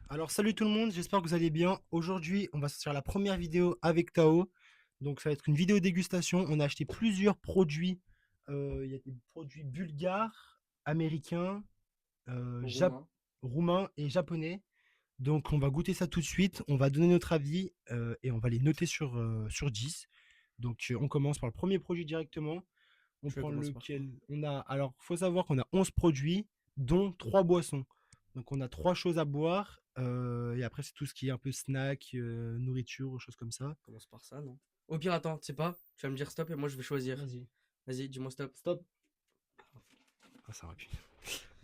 Alors salut tout le monde, j'espère que vous allez bien. Aujourd'hui, on va sortir la première vidéo avec Tao. Donc ça va être une vidéo dégustation. On a acheté plusieurs produits. Il y a des produits bulgares, américains, euh, jap- Roumain. roumains et japonais. Donc on va goûter ça tout de suite. On va donner notre avis et on va les noter sur 10. Donc on commence par le premier produit directement. On Je vais prend commencer par quoi? lequel on a. Alors, faut savoir qu'on a 11 produits, dont 3 boissons. Donc, on a 3 choses à boire. Et après, c'est tout ce qui est un peu snack, nourriture, choses comme ça. On commence par ça, non? Au pire, attends, tu sais pas, tu vas me dire stop et moi je vais choisir. Vas-y. Vas-y, dis-moi stop. Stop. Ah, ça aurait pu.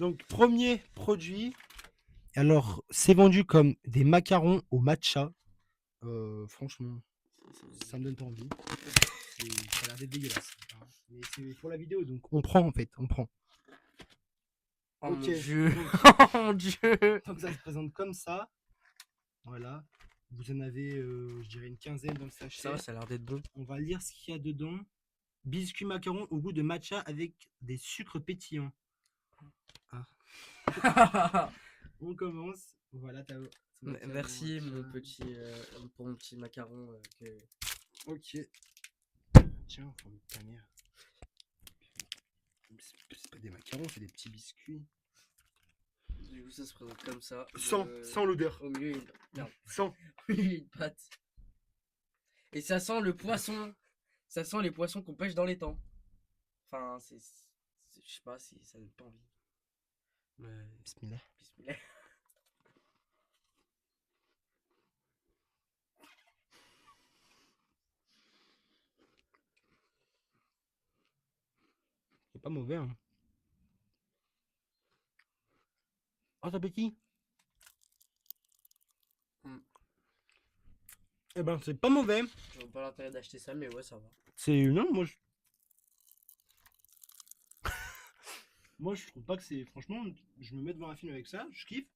Donc, premier produit. Alors, c'est vendu comme des macarons au matcha. Franchement, ça me donne pas envie. Ça a l'air d'être dégueulasse, hein. Mais c'est pour la vidéo, donc on prend en fait, on prend. Oh Ok, mon dieu. donc, Oh mon dieu. donc ça se présente comme ça. Voilà. Vous en avez, je dirais, une quinzaine dans le Ça va, sachet. ça a l'air d'être bon. On va lire ce qu'il y a dedans. Biscuits macarons au goût de matcha avec des sucres pétillants. Ah. On commence. Voilà, t'as matcha, Merci matcha. mon petit pour mon petit macaron Ok. Tiens, faut me tanner. C'est pas des macarons, c'est des petits biscuits. Du coup, ça se présente comme ça. Sans l'odeur. Au milieu, merde. Sans. Au milieu, une pâte. Et ça sent le poisson. Ça sent les poissons qu'on pêche dans les temps. Enfin, je sais pas si ça donne pas envie. Bismillah. Bismillah. C'est pas mauvais, hein. Oh, t'as petit. Mm. Eh ben, c'est pas mauvais. Je vois pas l'intérêt d'acheter ça, mais ouais, ça va. C'est. Non, moi, je trouve pas que c'est. Franchement, je me mets devant un film avec ça, je kiffe.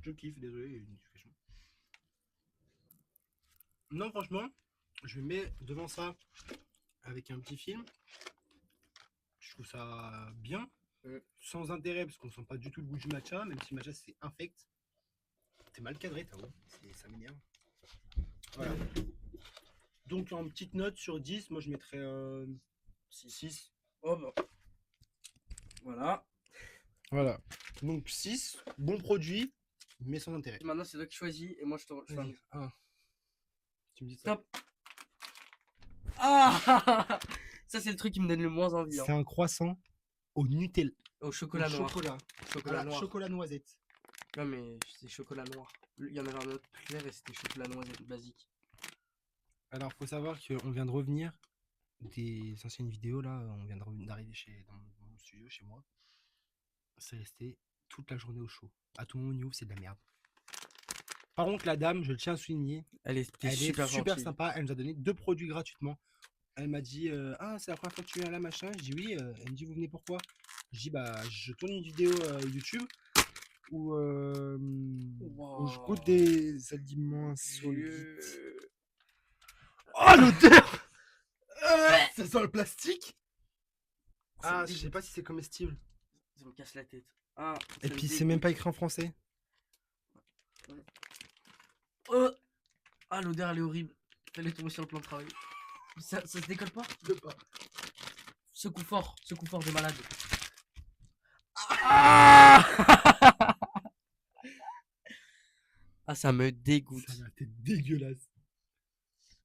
Je kiffe, désolé, il fait chaud. Non, franchement, je me mets devant ça avec un petit film. Je trouve ça bien, Mm. sans intérêt, parce qu'on sent pas du tout le goût du matcha, même si le matcha c'est infect. T'es mal cadré, Tao. Ça m'énerve. Voilà. Donc, en petite note sur 10, moi je mettrais 6. Oh bah. Voilà. Voilà. Donc 6, bon produit, mais sans intérêt. Maintenant, c'est toi qui choisis et moi je te rejoins. Vas-y. Ah. Tu me dis ça. Stop. Ah. Ça, c'est le truc qui me donne le moins envie. C'est Hein. un croissant au Nutella. Au chocolat Au noir. chocolat. Chocolat Voilà, noir. chocolat noisette. Non, mais c'est chocolat noir. Il y en avait un autre plus clair et c'était chocolat noisette basique. Alors, faut savoir qu'on vient de revenir des anciennes vidéos là. On vient d'arriver dans mon studio, chez moi. C'est resté toute la journée au chaud. À tout moment, on y ouvre, c'est de la merde. Par contre, la dame, je le tiens à souligner, Elle était elle est super super gentille. sympa. Elle nous a donné 2 produits gratuitement. Elle m'a dit ah, c'est la première fois que tu viens là, machin. Je dis oui. Elle me dit vous venez pourquoi? Je dis bah, je tourne une vidéo YouTube où je goûte Wow. des aliments insolites. Dieu. Oh, l'odeur! Ça sent le plastique? Ça me Ah, je sais dégoûte. pas si c'est comestible. Ça me casse la tête. Ah, Et ça me puis c'est même dégoûte. pas écrit en français. Oh. Ah, l'odeur elle est horrible. Elle est tombée sur le plan de travail. Ça se décolle pas? Je sais pas. Secoue fort de malade. Ah. Ah, ça me dégoûte. Ça a l'air dégueulasse.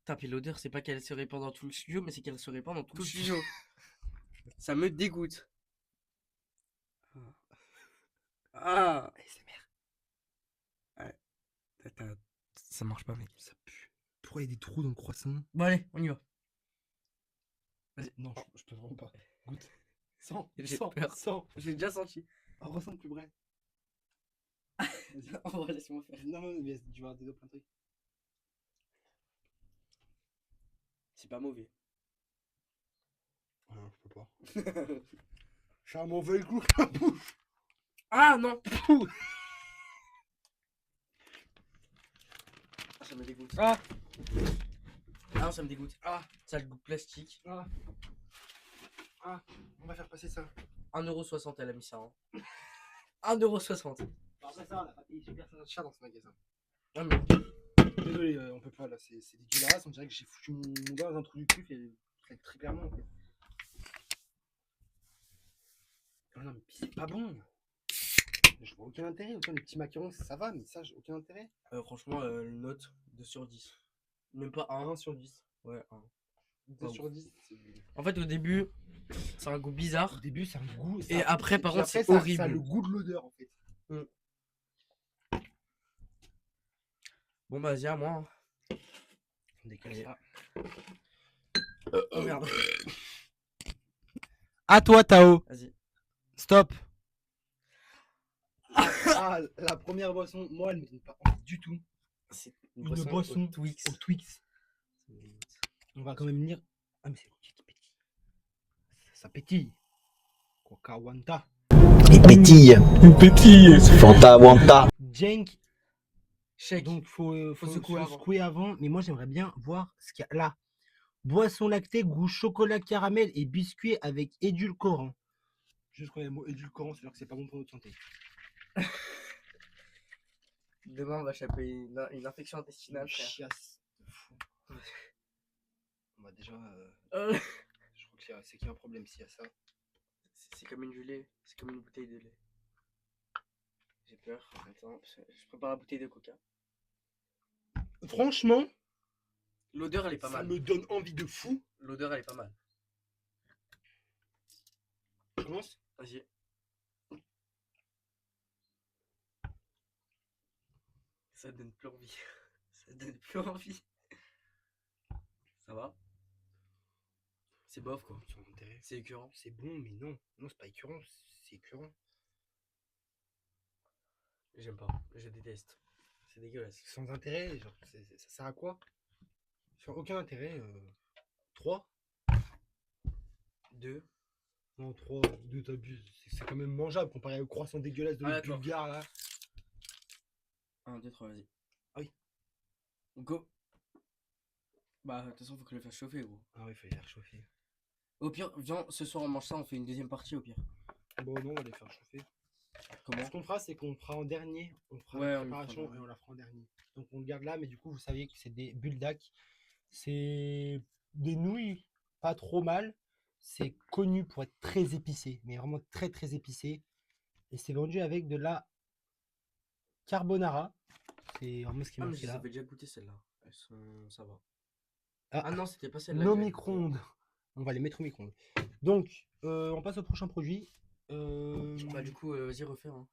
Taper l'odeur, c'est pas qu'elle se répand dans tout le studio, mais c'est qu'elle se répand dans tout le studio. Ça me dégoûte. Ah. ASMR. Ouais. Ça marche pas, mec. Ça pue. Pourquoi il y a des trous dans le croissant? Bon, allez, on y va. Vas-y. Non, je peux vraiment pas. Goûte. Sans, J'ai sans, peur. sans. J'ai déjà senti. Oh, ressens plus vrai. Vas-y. En vrai, laisse-moi faire. Non, mais tu vas avoir des plein de trucs. C'est pas mauvais. Non, je peux pas. J'ai un mauvais goût la bouche. Ah non. Ah, ça me dégoûte. Ah, Ah non, ça me dégoûte. ah, Ça a le goût de plastique. ah. Ah, on va faire passer ça. 1,60€ elle a mis ça. Hein. 1,60 €. Après ça, on n'a pas payé super cher dans ce magasin. Ah, mais Désolé, on peut pas là, c'est dégueulasse. On dirait que j'ai foutu mon doigt dans un trou du cul et très clairement en fait. Oh non, mais puis c'est pas bon. Je vois aucun intérêt. Autant les petits macarons, ça va, mais ça, j'ai aucun intérêt. franchement, note 2 sur 10. Même pas 1. 1 sur 10. Ouais, 1. 2 Wow. sur 10. En fait, au début, c'est un goût bizarre. Au début, c'est un goût. Et après, par contre, après, c'est ça a horrible. le goût de l'odeur en fait. Bon, bah, vas-y, à moi. Hein. On décale Allez. ça. Oh merde. À toi, Tao. Vas-y. Stop. Ah, la première boisson, moi, elle me donne pas envie du tout. C'est Une boisson au Twix. au Twix. On va quand même lire. Ah, mais c'est qui pétille. Ça pétille. Coca Wanta. Il pétille. Il pétille. Fanta Wanta. Jenk. Shake. Donc, faut secouer avant. secouer avant. Mais moi, j'aimerais bien voir ce qu'il y a là. Boisson lactée, goût chocolat caramel et biscuit avec édulcorant. Juste quand il y a le mot édulcorant, c'est-à-dire que c'est pas bon pour notre santé. Demain, on va choper une infection intestinale, Une frère. chiasse de fou. On va déjà. Euh, Je crois que c'est qu'il y a un problème s'il y a ça. C'est comme une gelée. C'est comme une bouteille de lait. J'ai peur. Attends, je prépare la bouteille de coca. Franchement, L'odeur, elle est pas ça mal. me donne envie de fou. L'odeur, elle est pas mal. Je commence. Vas-y. Ça donne plus envie. Ça donne plus envie. Ça va? C'est bof, quoi. Sans intérêt. C'est écœurant. C'est bon, mais non. Non, c'est pas écœurant, c'est écœurant. J'aime pas. Je déteste. C'est dégueulasse. Sans intérêt, genre, ça sert à quoi? Sans aucun intérêt. 3 2. Non, 3, 2, t'abuses. C'est quand même mangeable comparé au croissant dégueulasse de Ah, l'autre d'accord. bulgare là. 1, 2, 3, vas-y. Ah oui. Go. Bah, de toute façon, faut que je le fasse chauffer, gros. Ah oui, il fallait les réchauffer. Au pire, viens, ce soir on mange ça, on fait une deuxième partie au pire. Bon, non, on va les faire chauffer. Comment? Ce qu'on fera, c'est qu'on fera en dernier. On fera Ouais, la on le fera en préparation dernier. et on la fera en dernier. Donc on le garde là, mais du coup, vous savez que c'est des buldak. C'est des nouilles pas trop mal. C'est connu pour être très épicé, mais vraiment très très épicé. Et c'est vendu avec de la carbonara. C'est vraiment ce qui est Ah, mais marqué je les là. avais déjà goûté celles-là. Elles sont. Ça va. Ah, Ah non, c'était pas celle-là. nos que j'avais goûté. micro-ondes. On va les mettre au micro-ondes. Donc, on passe au prochain produit. Bah, du coup, vas-y, refais. Hein.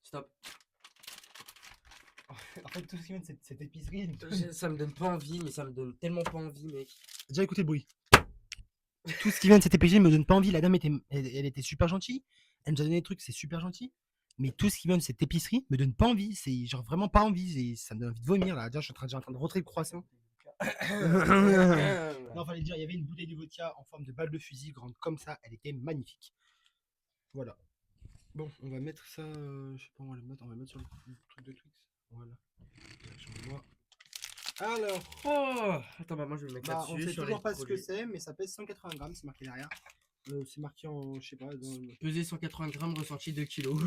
Stop. En fait, tout ce qui vient de cette épicerie. Ça me donne pas envie, mais ça me donne tellement pas envie, mec. Déjà écoutez le bruit. Tout ce qui vient de cette épicerie me donne pas envie. La dame elle était super gentille. Elle nous a donné des trucs, c'est super gentil. Mais tout ce qui vient de cette épicerie me donne pas envie. C'est genre vraiment pas envie. Ça me donne envie de vomir là. Déjà, je suis en train de rentrer le croissant. Non, fallait dire, il y avait une bouteille de vodka en forme de balle de fusil, grande comme ça. Elle était magnifique. Voilà. Bon, on va mettre ça. Je sais pas, on va le mettre sur le truc de Twix. Voilà. Change-moi. Alors, Oh, attends, bah moi je vais le mettre bah, on là-dessus. sait sur toujours les pas ce que produits. c'est, mais ça pèse 180 grammes, c'est marqué derrière. C'est marqué en, je sais pas, dans... Peser 180 grammes, ressenti 2 kilos.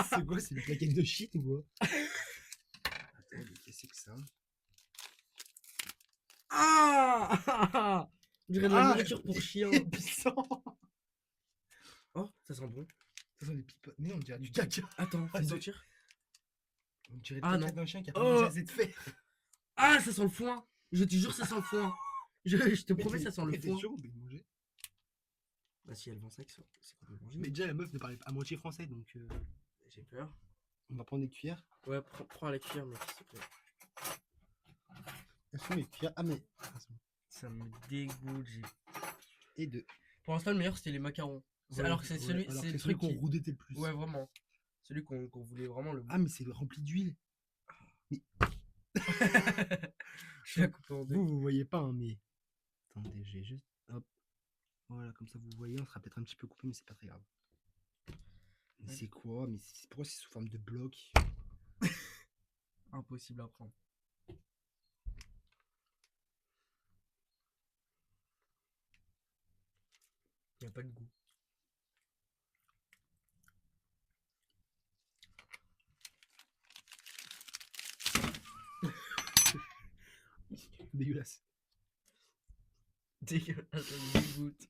C'est quoi, c'est une plaquette de shit ou quoi? Attends, mais qu'est-ce que c'est que ça? Ah On dirait de la Ah, nourriture pour chien. Puissant. Oh, ça sent bon. Ça sent des pipotes. Mais non, on dirait du caca. Attends, Ah, fais de- sentir. On dirait le Ah, caca non. d'un chien qui a pas Oh. mangé assez de fer. Ah, ça sent le foin. Je te jure, ça sent le foin. Je te promets, ça sent le t'es foin. sûr, on peut le manger. Bah, si elle vend ça, c'est qu'on peut manger. Mais déjà, la meuf ne parlait pas à moitié français, donc J'ai peur. on va prendre des cuillères. Ouais, prends la cuillère, mec, s'il te plaît. Elles sont les cuillères. Ah, mais. Ça me dégoûte. Et deux. Pour l'instant, le meilleur, c'était les macarons. Alors que c'est celui, alors c'est que le celui truc qu'on qui... roudait le plus. Ouais, vraiment. Celui qu'on voulait vraiment le. Ah, mais c'est rempli d'huile. Je la coupe en deux. Vous voyez pas, hein, mais. Attendez, j'ai juste. Hop. Voilà, comme ça vous voyez, on sera peut-être un petit peu coupé, mais c'est pas très grave. Mais Ouais. c'est quoi? Mais pourquoi c'est sous forme de bloc? Impossible à prendre. Il n'y a pas de goût. Dégueulasse. Dégueulasse, ça me dégoûte.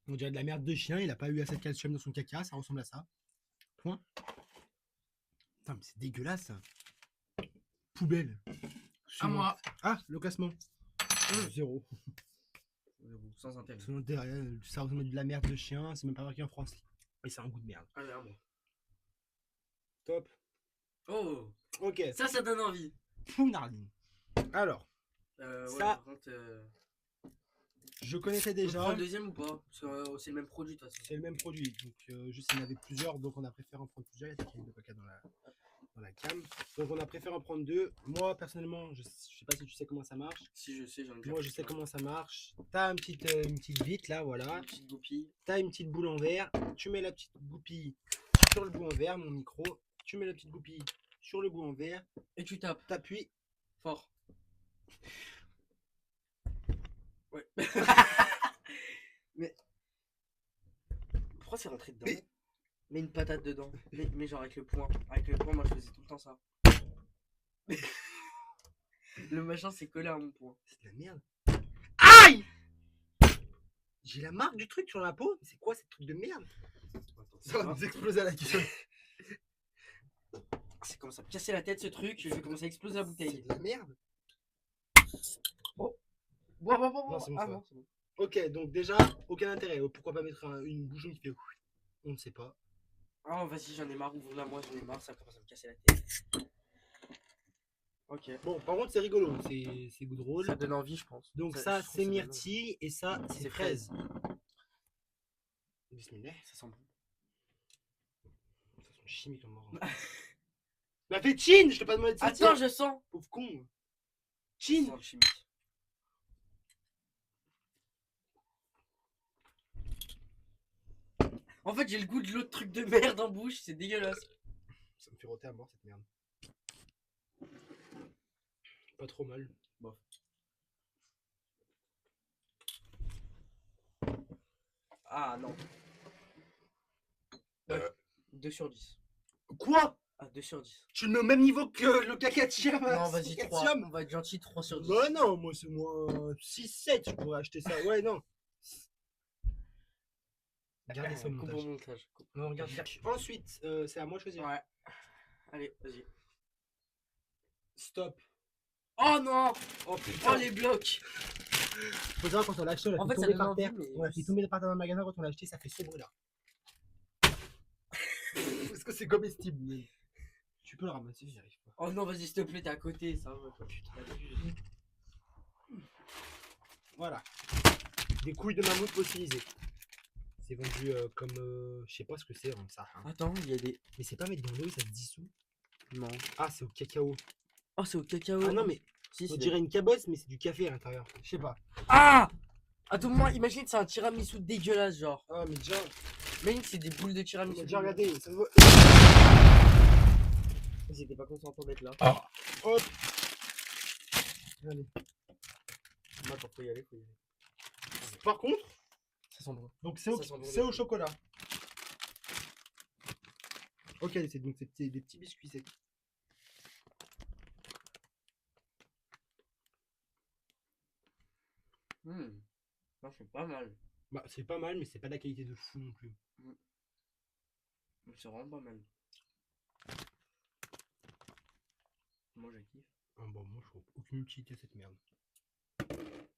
On dirait de la merde de chien, il a pas eu assez de calcium dans son caca, ça ressemble à ça. Point. Putain, mais c'est dégueulasse. Poubelle. À Suivant. moi. Ah, le classement. 0. Sans intérêt. Selon derrière, ça ressemble à de la merde de chien, c'est même pas marqué en France. Et c'est un goût de merde. Allez, à moi. Top. Oh, Ok. ça donne envie. Pounardine. Alors, Ouais, Ça, par contre, je connaissais on prend déjà. le deuxième ou pas? Parce que c'est le même produit de toute façon. C'est le même produit. Donc, juste il y en avait plusieurs, donc on a préféré en prendre plusieurs. Il y a quelqu'un de coca dans la cam. Donc on a préféré en prendre 2. Moi, personnellement, je sais pas si tu sais comment ça marche. Si je sais, j'en ai déjà Moi, pris je sais plein. comment ça marche. T'as une petite vitre là, voilà. Une petite goupille. T'as une petite boule en verre. Tu mets la petite goupille sur le bout en verre, mon micro. Tu mets la petite goupille sur le bout en verre. Et tu tapes T'appuies. fort. Ouais. Mais pourquoi c'est rentré dedans? Mets une patate dedans. Mais genre avec le poing. Avec le poing, moi je faisais tout le temps ça. Le machin s'est collé à mon poing. C'est de la merde. Aïe! J'ai la marque du truc sur la peau. C'est quoi ce truc de merde? Ça va nous exploser à la gueule. C'est comme ça. Casser la tête ce truc, je vais commencer à exploser la C'est bouteille. de la merde. Bois. Non, c'est bon, Ah ça va. non, c'est bon. Ok, donc déjà, aucun intérêt. Pourquoi pas mettre une bouchon qui fait. On ne sait pas. Ah vas-y, j'en ai marre, ouvre-la moi, j'en ai marre, ça commence à me casser la tête. Ok. Bon, par contre, c'est rigolo. C'est goût drôle. Ça donne envie, je pense. Donc, je ça, trouve c'est donne envie. myrtille et ça, c'est C'est fraise. Bismillah. Ça sent bon. Ça sent chimique en mort. Bah, fais chin! Je t'ai pas demandé de sortir. Attends, je sens. Pauvre con. Ça Chin! sent le chimique. En fait, j'ai le goût de l'autre truc de merde en bouche, c'est dégueulasse. Ça me fait roter à mort cette merde. Pas trop mal. Bof. Ah non. 2 sur 10. Quoi? Ah, 2 sur 10. Tu le mets au même niveau que le cacatium? Non, vas-y, 3. On va être gentil, 3 sur 10. Bah non, moi c'est moins 6-7, je pourrais acheter ça. Ouais, non. Regardez ça au Coupe montage. au montage. Non, regarde. Ensuite, c'est à moi de choisir. Ouais. Allez, vas-y. Stop. Oh non! Oh Oh putain. les blocs! Faut savoir quand on l'a acheté, on l'a En fait fait, ça tomber donne par envie, terre. mais- On l'a fait tomber par terre dans le magasin, quand on l'a acheté, ça fait ce bruit là. Est-ce que c'est comestible? Mais... Tu peux le ramasser, j'y arrive pas. Oh non, vas-y, s'il te plaît, t'es à côté, ça va. Putain, Voilà. Des couilles de mammouth fossilisées. C'est vendu comme. Je sais pas ce que c'est, ça. Hein. Attends, il y a des. Mais c'est pas mettre dans l'eau et ça se dissout. Non. Ah, c'est au cacao. Oh, c'est au cacao. Ah non, mais Si, on c'est dirait une cabosse, mais c'est du café à l'intérieur. Je sais pas. Ah! À tout moment, imagine c'est un tiramisu dégueulasse, genre. Ah, mais déjà, Imagine que c'est des boules de on tiramisu. a déjà regardé. Ça se voit. Ils étaient pas consentant d'être là. Hop. Allez. Moi, quand faut y aller, faut y aller. Par contre, Ça sent bon. donc c'est au, Ça sent bon, c'est au le- chocolat. Ok, c'est donc des petits biscuits secs. Non, c'est pas mal. Bah, c'est pas mal, mais c'est pas de la qualité de fou non plus. C'est vraiment pas mal. Moi, je kiffe. Ah, bon, moi, je trouve aucune utilité à cette merde.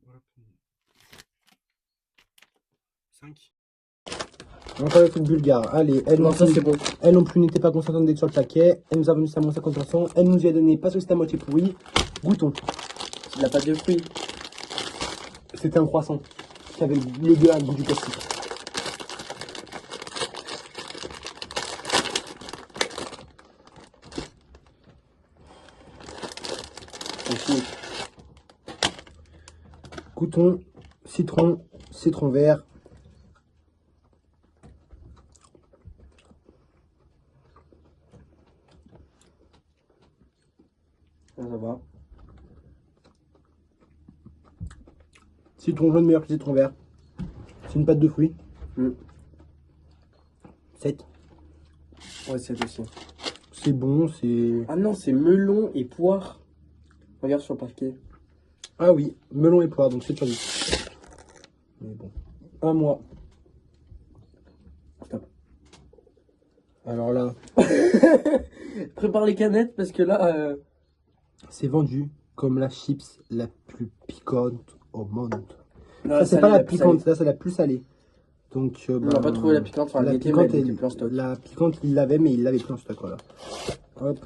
Voilà. 5. Encore les trucs bulgares. Allez, elle Non, ça c'est bon. Elle non plus n'était pas consentante d'être sur le paquet. Elle nous a venu ça à moins 50%. Elle nous y a donné parce que c'était à moitié pourri. Goûtons. C'est de la pâte de fruits. C'était un croissant qui avait le goût à goût du plastique. Goûtons. Citron vert. Ça va. Citron jaune meilleur que citron vert. C'est une pâte de fruits. 7. Ouais, c'est aussi. C'est bon, c'est... Ah non, c'est melon et poire. Regarde sur le paquet. Ah oui, melon et poire, donc c'est sur 10. Mais bon. Un mois. Stop. Alors là, Prépare les canettes parce que là... c'est vendu comme la chips la plus piquante au monde. là, Ça, c'est salée, pas la plus piquante, salée. là, c'est la plus salée. Donc, On n'a pas trouvé la piquante, enfin, la elle était, mais piquante, elle était plus en stock. la piquante, il l'avait, mais il l'avait plus en stock, voilà. Hop,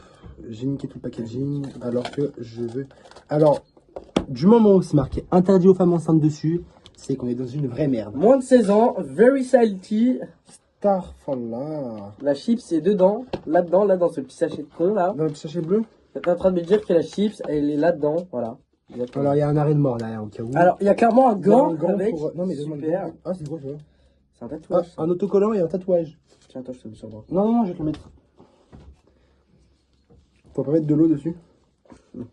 j'ai niqué tout le packaging, alors que je veux... Alors, du moment où c'est marqué interdit aux femmes enceintes dessus, c'est qu'on est dans une vraie merde. Moins de 16 ans, very salty. Starfallah. La chips est dedans, là-dedans, là dans ce petit sachet de con là. Dans le sachet bleu. T'es en train de me dire que la chips, elle est là-dedans, voilà. Exactement. Alors, il y a un arrêt de mort derrière, au cas où. Alors, il y a clairement un Il y a gant, avec. pour... Non, mais demande Super. Ah, c'est gros, je vois. C'est un Ah, tatouage. ça. un autocollant et un tatouage. Tiens, attends, je te mets sur le bras. Non, non, non, je vais te le mettre. Faut pas mettre de l'eau dessus. Non.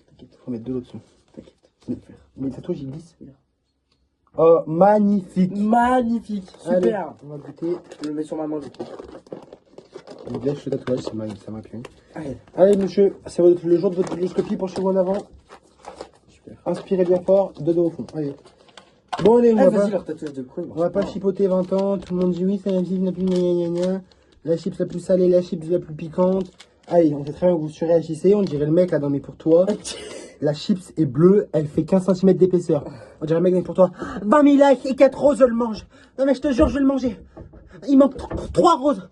T'inquiète, faut mettre de l'eau dessus. T'inquiète. Mais le tatouage, il glisse. Oh, magnifique. Magnifique, Allez, super. on va goûter. Je le mets sur ma main du coup. Je lèche le tatouage, ça m'a plu. Allez, Allez, monsieur, c'est le jour de votre coloscopie, penchez-vous en avant. super. Inspirez bien fort, deux dos au fond. Allez. Bon, allez, on Ah, va vas-y, pas, leur tatouage de con. on va pas chipoter 20 ans. Tout le monde dit oui, c'est la chips la plus gna gna gna gna. La chips la plus salée, la chips la plus piquante. Allez, on sait très bien que vous surréagissez. On dirait le mec là dans mes pour toi. La chips est bleue, elle fait 15 cm d'épaisseur. On dirait le mec dans mes pour toi. 20 000 likes et 4 roses, je le mange. Non, mais je te jure, je vais le manger. Il manque 3 roses.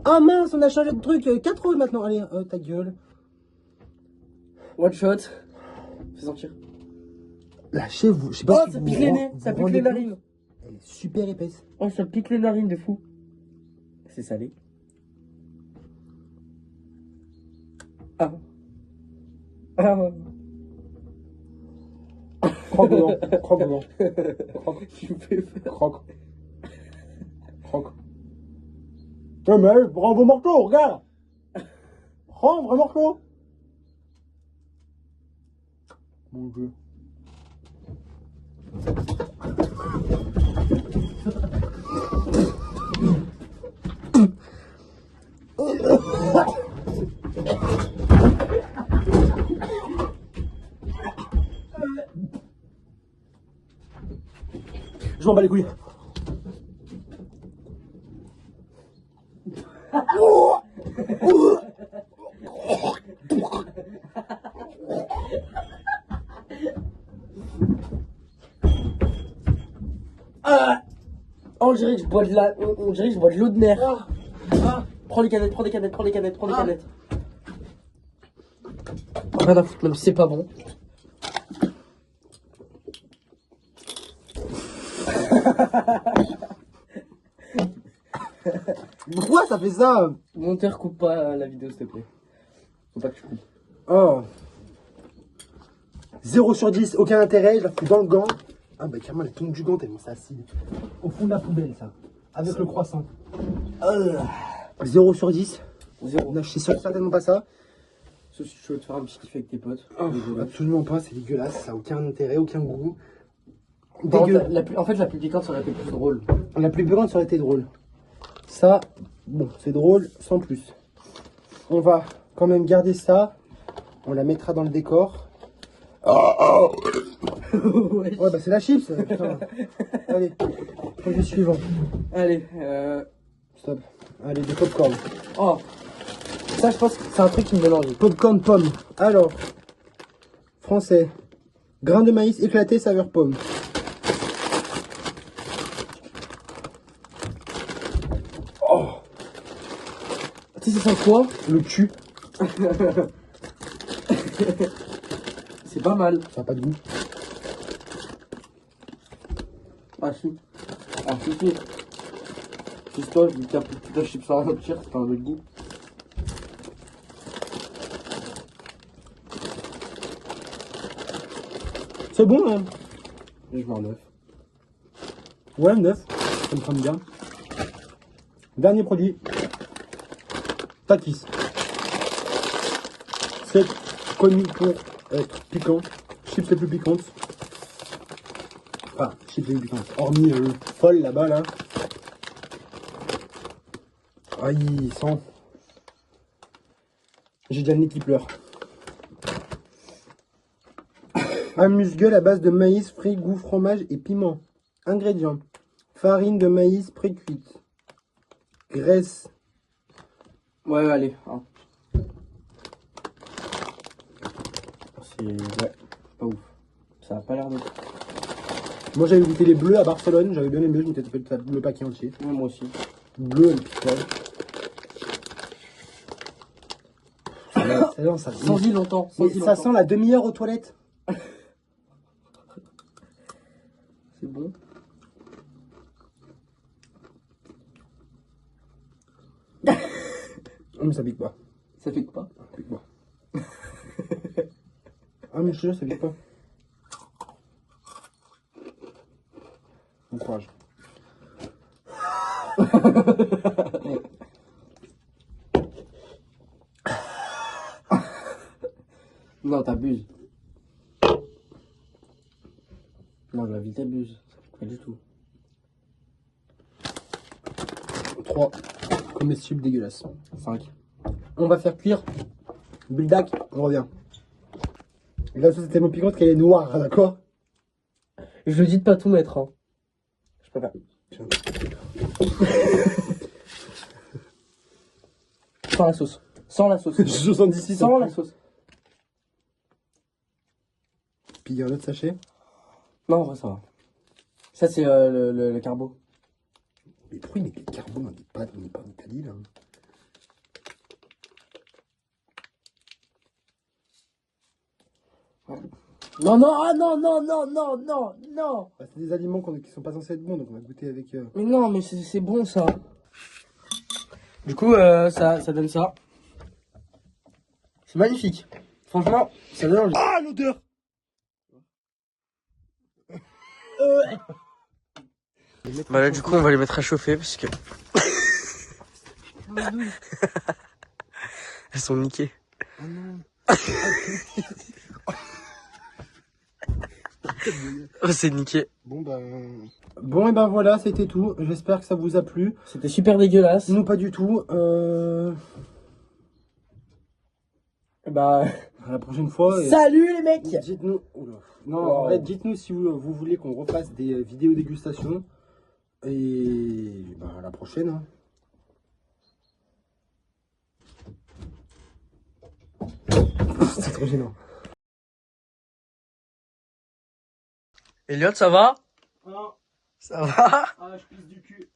Ah mince, on a changé de truc. 4 roses maintenant. Allez, ta gueule. One shot. Fais sentir. Lâchez-vous. Je sais pas Oh, si ça vous pique vous les rend- nez, vous ça vous pique rendez les compte. narines. Elle est super épaisse. Oh, ça pique les narines de fou. C'est salé. Ah. Ah. Croque dedans. Croque dedans. Croque. Tu me fais peur. Croque. Croque. Ouais, mais prends vos morceaux, regarde. Prends un vrai morceau. Mon Dieu. Je m'en bats les couilles. Ah. Oh, on dirait que je bois de la... on dirait que je bois de l'eau de mer. Prends les canettes, prends des canettes, prends des canettes, prends des canettes. Rien à foutre, même si c'est pas bon. Pourquoi ça fait ça? Monteur, coupe pas la vidéo, s'il te plaît. Faut pas que tu coupes. Oh. 0 sur 10, aucun intérêt, je la fous dans le gant. Ah bah carrément elle tombe du gant tellement c'est acide. Au fond de la poubelle ça. Avec le croissant. 0 sur 10. Zéro. Non, je suis certainement pas ça. Sauf si tu veux te faire un petit kiff avec tes potes. Absolument pas, c'est dégueulasse, ça a aucun intérêt, aucun goût. Par Dégueu. contre, en fait, la plus piquante, ça aurait été plus drôle. La plus brillante ça aurait été drôle. Ça, bon, c'est drôle sans plus. On va quand même garder ça. On la mettra dans le décor. Ouais. Ouais, bah c'est la chips. Putain. Allez, projet suivant. Allez, Stop. Allez, des popcorn. oh. Ça, je pense que c'est un truc qui me donne envie. Popcorn pomme. Alors, français. Grain de maïs éclaté saveur pomme. Oh, Tu sais, ça sent quoi? le cul. C'est pas mal. Ça n'a pas de goût. Ah, si. Ah, si. C'est toi, vu que t'as toute la chips à remplir, c'est un autre goût. C'est bon, hein? Et je mets un œuf. Ouais, 9. Ça me semble bien. Dernier produit. Takis. C'est connu pour être piquant. Chips les plus piquantes. Enfin, chips les plus piquantes. Hormis le folle là-bas, là. Ah, il sent. J'ai déjà le nez qui pleure. Amuse-gueule à base de maïs, fruits, goût, fromage et piment. Ingrédients. Farine de maïs pré-cuite. Graisse. Ouais, allez. Hein. C'est... Ouais, pas ouf. Ça a pas l'air de... Moi j'avais goûté les bleus à Barcelone, j'avais bien aimé, je m'étais tapé le paquet entier. Ouais, moi aussi. Bleu, elle pique pas. Ça Sans y longtemps. mais ça sent la demi-heure aux toilettes. C'est bon. Oh, mais ça pique pas. Ça fait quoi? Ça pique pas. Ah, mais je te jure, ça pique pas. Bon courage. Non, t'abuses. Non, la vie t'abuse. Ça fait pas du tout. 3. Comestible dégueulasse. 5. On va faire cuire. Buldak, on revient. Et la sauce est tellement piquante qu'elle est noire, d'accord? Je dis de pas tout mettre, hein. Je préfère. Sans la sauce. Sans la sauce. 76. Sans la sauce. Puis il y a un autre sachet. Non, en vrai, ça va. Ça, c'est le carbo. Mais pourquoi il met des carbos dans des pâtes? On n'est pas en Italie là. Non, non, ah non, non, non, non, non, non. Bah, c'est des aliments qui sont pas censés être bons, donc on va goûter avec. Mais non, mais c'est bon ça. Du coup, ça donne ça. C'est magnifique. Franchement, ça donne envie. Ah, l'odeur! Bah là, du coup, on va les mettre à chauffer parce que. Elles sont niquées. Oh non. Oh, c'est niqué. Bon et ben voilà, c'était tout. J'espère que ça vous a plu. C'était super dégueulasse. Nous pas du tout. Bah. À la prochaine fois. Salut les mecs. Dites-nous. Oula. Non, Wow. en vrai, dites-nous si vous voulez qu'on refasse des vidéos dégustation. Et bah, à la prochaine. Hein. C'est trop gênant. Elliot, ça va? Ah, Ça va? je pisse du cul.